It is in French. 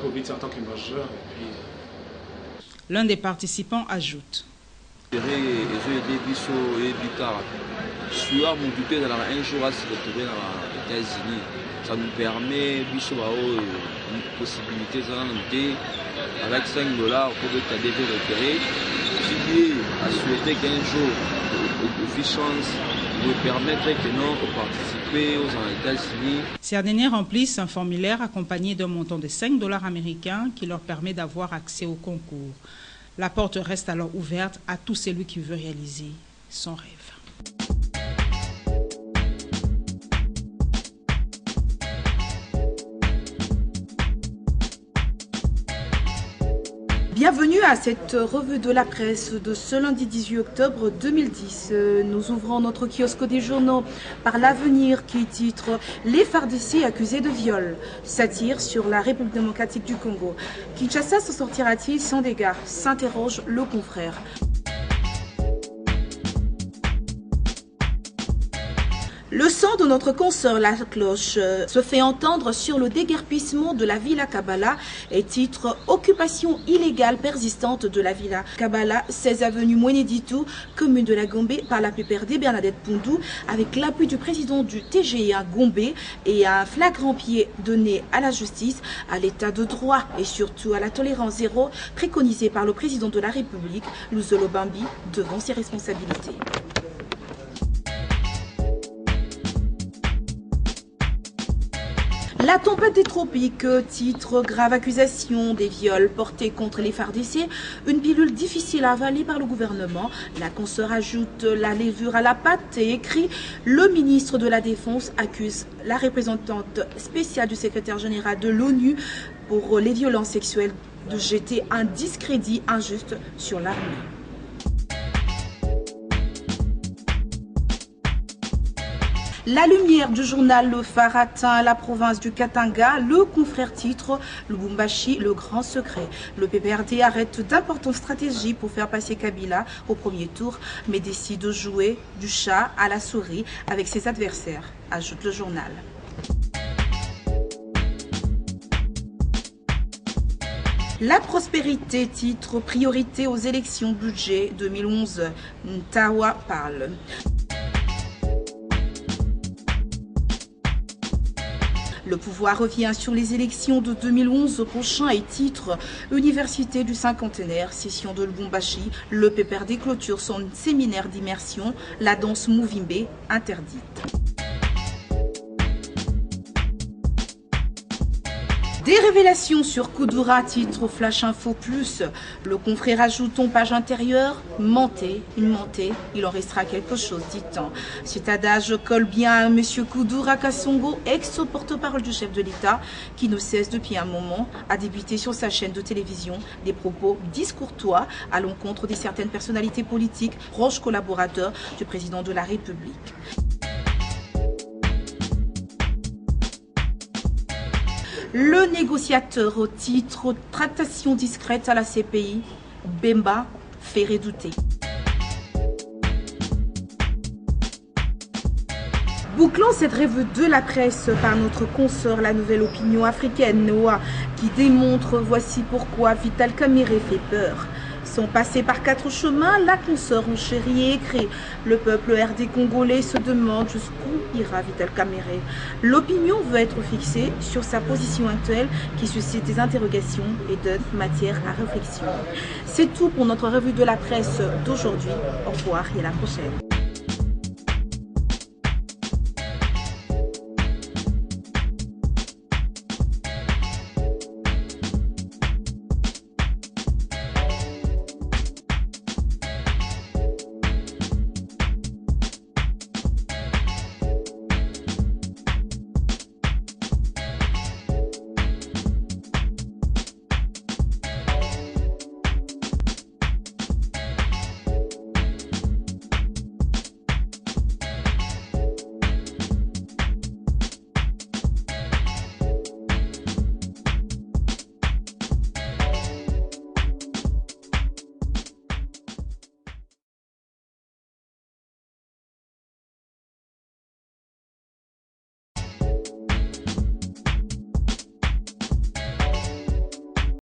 Covid en tant que majeur. Et puis... L'un des participants ajoute. Un jour à se retrouver dans les États-Unis, ça nous permet une possibilité avec $5 pour que tu aies repéré. À souhaiter qu'un jour, au chance nous permettre que nous participer aux États-Unis. Ces derniers remplissent un formulaire accompagné d'un montant de $5 américains qui leur permet d'avoir accès au concours. La porte reste alors ouverte à tout celui qui veut réaliser son rêve. Bienvenue à cette revue de la presse de ce lundi 18 octobre 2010. Nous ouvrons notre kiosque des journaux par l'Avenir qui titre « Les FARDC accusés de viol ». Satire sur la République démocratique du Congo. Kinshasa s'en sortira-t-il sans dégâts? S'interroge le confrère. Le son de notre consoeur La Cloche se fait entendre sur le déguerpissement de la Villa Kabbalah et titre « Occupation illégale persistante de la Villa Kabbalah, 16 avenue Mweneditu, commune de la Gombe, par la PPRD Bernadette Poundou, avec l'appui du président du TGA Gombe et un flagrant pied donné à la justice, à l'état de droit et surtout à la tolérance zéro préconisée par le président de la République, Luzolo Bambi, devant ses responsabilités. La tempête des tropiques, titre grave accusation des viols portés contre les FARDC, une pilule difficile à avaler par le gouvernement. La consoeur ajoute la levure à la pâte et écrit « Le ministre de la Défense accuse la représentante spéciale du secrétaire général de l'ONU pour les violences sexuelles de jeter un discrédit injuste sur l'armée ». La lumière du journal Le Phare atteint la province du Katanga. Le confrère titre Lubumbashi, le grand secret. Le PPRD arrête d'importantes stratégies pour faire passer Kabila au premier tour, mais décide de jouer du chat à la souris avec ses adversaires, ajoute le journal. La prospérité, titre priorité aux élections budget 2011. Ntawa parle. Le pouvoir revient sur les élections de 2011 prochain et titre Université du cinquantenaire, session de Lubumbashi. Le PPRD clôture son séminaire d'immersion, la danse Mouvimbe interdite. Des révélations sur Koudoura, titre Flash Info Plus. Le confrère ajoute en page intérieure, mentez, il en restera quelque chose, dit-on. Cet adage colle bien à M. Koudoura Kassongo, ex-porte-parole du chef de l'État, qui ne cesse depuis un moment à débuter sur sa chaîne de télévision des propos discourtois à l'encontre de certaines personnalités politiques, proches collaborateurs du président de la République. Le négociateur au titre Tractation discrète à la CPI, Bemba fait redouter. Bouclons cette revue de la presse par notre consoeur La Nouvelle Opinion Africaine, Noah, qui démontre voici pourquoi Vital Kamerhe fait peur. Sans passer par 4 chemins, la consoeur enchérie écrit « Le peuple RD congolais se demande jusqu'où ira Vital Kamerhe ». L'opinion veut être fixée sur sa position actuelle qui suscite des interrogations et donne matière à réflexion. C'est tout pour notre revue de la presse d'aujourd'hui. Au revoir et à la prochaine.